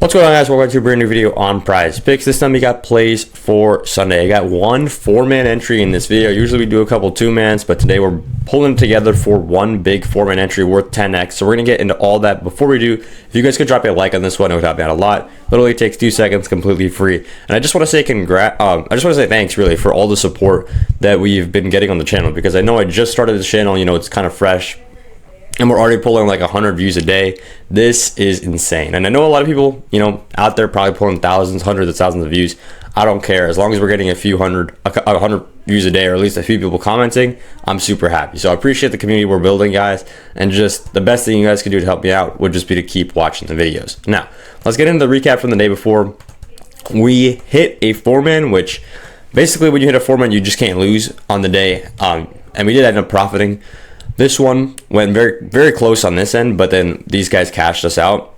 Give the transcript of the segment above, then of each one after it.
What's going on, guys? Welcome to a brand new video on PrizePicks. This time we got plays for Sunday. I got one 4-man entry in this video. Usually we do a couple 2-mans, but today we're pulling together for one big 4-man entry worth 10x. So we're gonna get into all that. Before we do, if you guys could drop a like on this one, it would help me out a lot. Literally takes 2 seconds, completely free. And I just want to say I just want to say thanks really for all the support that we've been getting on the channel, because I know I just started this channel. You know, it's kind of fresh, and we're already pulling like 100 views a day. This is insane. And I know a lot of people, you know, out there probably pulling thousands, hundreds of thousands of views. I don't care. As long as we're getting a few hundred views a day, or at least a few people commenting, I'm super happy. So I appreciate the community we're building, guys. And just the best thing you guys can do to help me out would just be to keep watching the videos. Now, let's get into the recap from the day before. We hit a 4-man, which basically when you hit a 4-man, you just can't lose on the day. And we did end up profiting. This one went very, very close on this end, but then these guys cashed us out.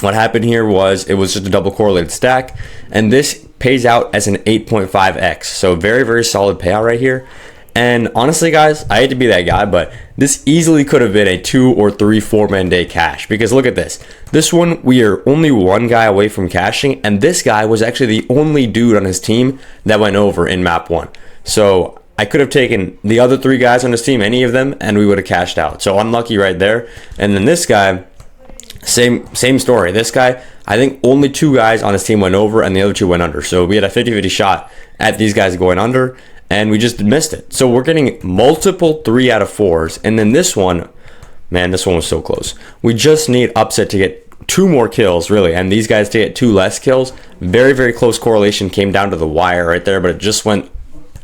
What happened here was it was just a double correlated stack, and this pays out as an 8.5x. So very, very solid payout right here. And honestly, guys, I hate to be that guy, but this easily could have been a 2 or 3 4-man day cash, because look at this. This one, we are only one guy away from cashing, and this guy was actually the only dude on his team that went over in map 1. So I could have taken the other 3 guys on his team, any of them, and we would have cashed out. So unlucky right there. And then this guy, same story. This guy, I think only 2 guys on his team went over and the other 2 went under. So we had a 50-50 shot at these guys going under, and we just missed it. So we're getting multiple 3 out of 4s. And then this one, man, this one was so close. We just need upset to get 2 more kills, really, and these guys to get 2 less kills. Very, very close correlation, came down to the wire right there, but it just went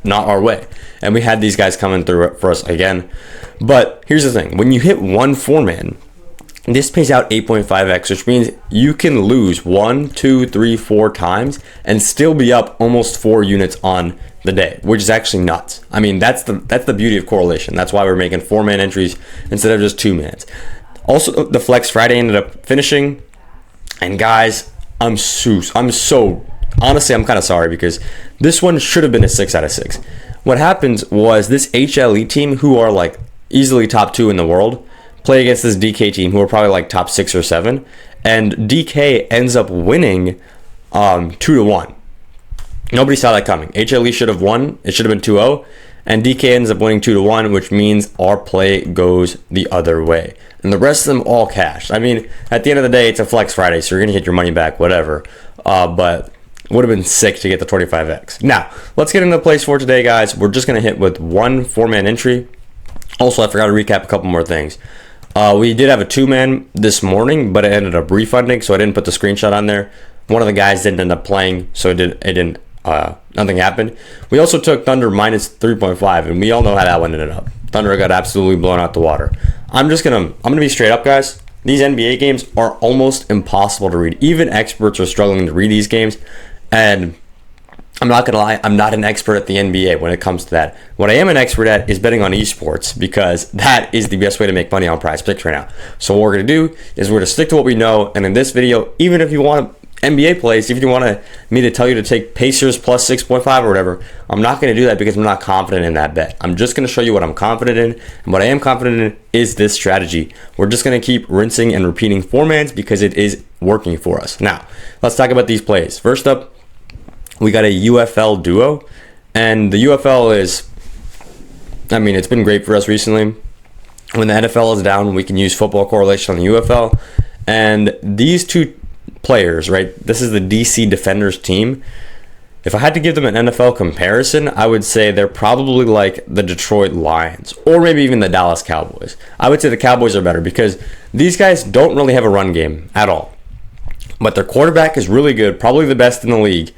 not our way, and we had these guys coming through for us again. But here's the thing: when you hit one 4-man, this pays out 8.5x, which means you can lose 1, 2, 3, 4 times and still be up almost 4 units on the day, which is actually nuts. I mean, that's the beauty of correlation. That's why we're making 4-man entries instead of just 2-mans. Also, the Flex Friday ended up finishing, and guys, I'm so honestly, I'm kind of sorry, because this one should have been a 6 out of 6. What happens was this HLE team, who are like easily top 2 in the world, play against this DK team, who are probably like top 6 or 7, and DK ends up winning 2-1. Nobody saw that coming. HLE should have won. It should have been 2-0, and DK ends up winning 2-1, which means our play goes the other way. And the rest of them all cashed. I mean, at the end of the day, it's a Flex Friday, so you're going to get your money back, whatever. But would have been sick to get the 25x. Now, let's get into the plays for today, guys. We're just going to hit with one 4-man entry. Also, I forgot to recap a couple more things. We did have a 2-man this morning, but it ended up refunding, so I didn't put the screenshot on there. One of the guys didn't end up playing, so nothing happened. We also took Thunder minus 3.5, and we all know how that one ended up. Thunder got absolutely blown out the water. I'm gonna be straight up, guys. These NBA games are almost impossible to read. Even experts are struggling to read these games. And I'm not going to lie, I'm not an expert at the NBA when it comes to that. What I am an expert at is betting on esports, because that is the best way to make money on PrizePicks right now. So what we're going to do is we're going to stick to what we know. And in this video, even if you want NBA plays, if you want me to tell you to take Pacers plus 6.5 or whatever, I'm not going to do that, because I'm not confident in that bet. I'm just going to show you what I'm confident in. And what I am confident in is this strategy. We're just going to keep rinsing and repeating 4-mans, because it is working for us. Now, let's talk about these plays. First up, we got a UFL duo, and the UFL is, I mean, it's been great for us recently. When the NFL is down, we can use football correlation on the UFL, and these 2 players, right, this is the DC Defenders team. If I had to give them an NFL comparison, I would say they're probably like the Detroit Lions, or maybe even the Dallas Cowboys. I would say the Cowboys are better, because these guys don't really have a run game at all, but their quarterback is really good, probably the best in the league.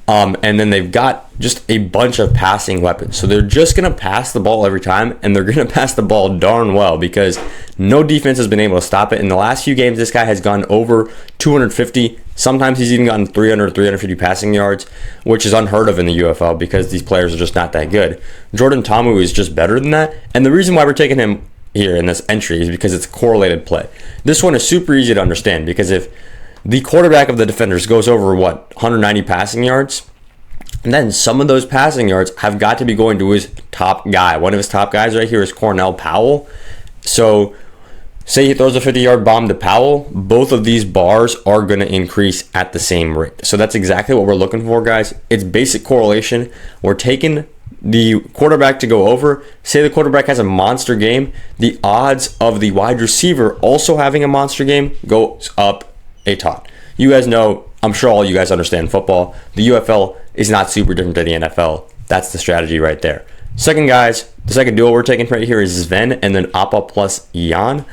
And then they've got just a bunch of passing weapons. So they're just going to pass the ball every time, and they're going to pass the ball darn well, because no defense has been able to stop it. In the last few games, this guy has gone over 250. Sometimes he's even gotten 300, 350 passing yards, which is unheard of in the UFL, because these players are just not that good. Jordan Ta'amu is just better than that. And the reason why we're taking him here in this entry is because it's a correlated play. This one is super easy to understand, because if the quarterback of the Defenders goes over 190 passing yards, and then some of those passing yards have got to be going to his top guy. One of his top guys right here is Cornell Powell. So Say he throws a 50-yard bomb to Powell, both of these bars are going to increase at the same rate. So that's exactly what we're looking for, guys. It's basic correlation. We're taking the quarterback to go over. Say the quarterback has a monster game, the odds of the wide receiver also having a monster game goes up a ton. You guys know, I'm sure all you guys understand football. The UFL is not super different than the NFL. That's the strategy right there. Second, guys, the second duo we're taking right here is Sven and then Appa plus Jan.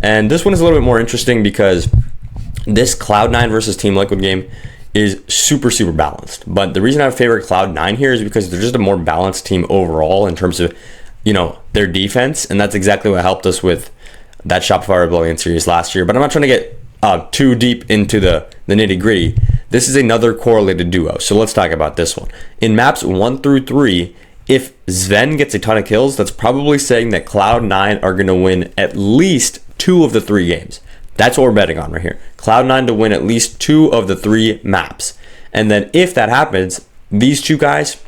And this one is a little bit more interesting because this Cloud9 versus Team Liquid game is super, super balanced. But the reason I favor Cloud9 here is because they're just a more balanced team overall in terms of, their defense. And that's exactly what helped us with that Shopify Rebellion series last year. But I'm not trying to get too deep into the nitty gritty. This is another correlated duo. So let's talk about this one. In maps 1 through 3, if Sven gets a ton of kills, that's probably saying that Cloud9 are going to win at least 2 of the 3 games. That's what we're betting on right here. Cloud9 to win at least 2 of the 3 maps. And then if that happens, these 2 guys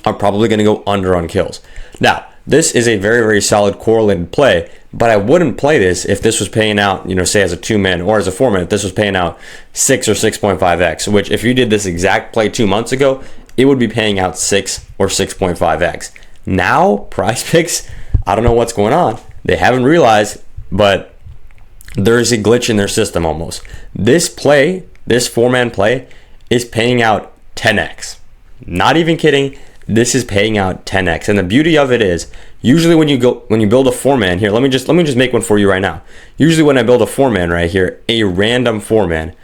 are probably going to go under on kills. Now, this is a very, very solid correlated play, but I wouldn't play this if this was paying out, say as a 2-man or as a 4-man, if this was paying out 6 or 6.5x, which if you did this exact play 2 months ago, it would be paying out 6 or 6.5x. Now, PrizePicks, I don't know what's going on. They haven't realized, but there's a glitch in their system almost. This play, this 4-man play, is paying out 10x. Not even kidding. This is paying out 10x. And the beauty of it is, usually when you build a 4-man here, let me just make one for you right now. Usually when I build a 4-man right here, a random 4-man,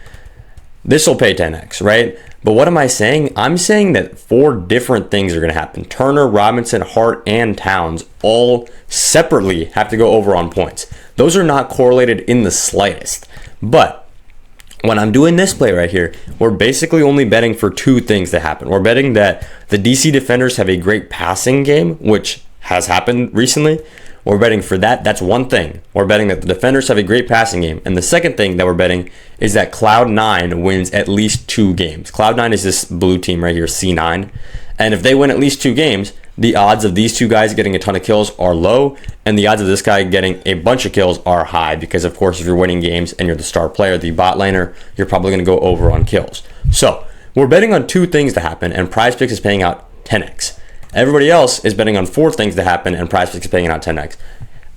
this will pay 10x, right? But what am I saying? I'm saying that 4 different things are going to happen. Turner, Robinson, Hart, and Towns all separately have to go over on points. Those are not correlated in the slightest. But when I'm doing this play right here, we're basically only betting for 2 things to happen. We're betting that the DC defenders have a great passing game, which has happened recently. We're betting for that. That's one thing. We're betting that the defenders have a great passing game. And the second thing that we're betting is that Cloud9 wins at least 2 games. Cloud9 is this blue team right here, C9. And if they win at least 2 games, the odds of these 2 guys getting a ton of kills are low, and the odds of this guy getting a bunch of kills are high because, of course, if you're winning games and you're the star player, the bot laner, you're probably going to go over on kills. So we're betting on 2 things to happen, and PrizePicks is paying out 10x. Everybody else is betting on 4 things to happen, and PrizePicks is paying out 10x.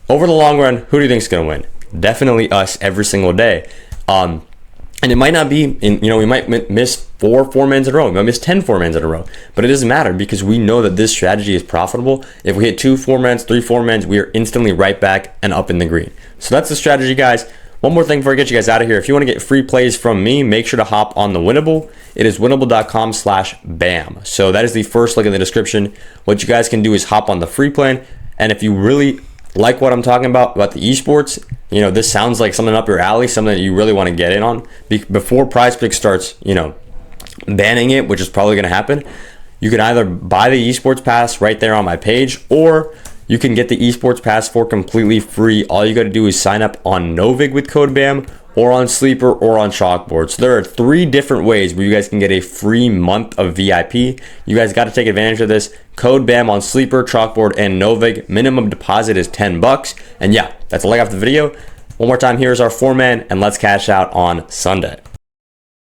Over the long run, who do you think is going to win? Definitely us every single day. And it might not be, we might miss 4 4-mans in a row. We might miss 10 4-mans in a row. But it doesn't matter because we know that this strategy is profitable. If we hit 2 4-mans, 3 4-mans, we are instantly right back and up in the green. So that's the strategy, guys. One more thing before I get you guys out of here. If you want to get free plays from me, make sure to hop on the Winnable. It is winnable.com/bam. So that is the first link in the description. What you guys can do is hop on the free plan. And if you really like what I'm talking about the esports, this sounds like something up your alley, something that you really want to get in on. Before PrizePicks starts, banning it, which is probably going to happen, you can either buy the esports pass right there on my page, or you can get the esports pass for completely free. All you got to do is sign up on Novig with code BAM, or on Sleeper, or on Chalkboard. So there are 3 different ways where you guys can get a free month of VIP. You guys got to take advantage of this. Code BAM on Sleeper, Chalkboard, and Novig. Minimum deposit is $10. And yeah, that's all I got for the video. One more time, here's our 4-man, and let's cash out on Sunday.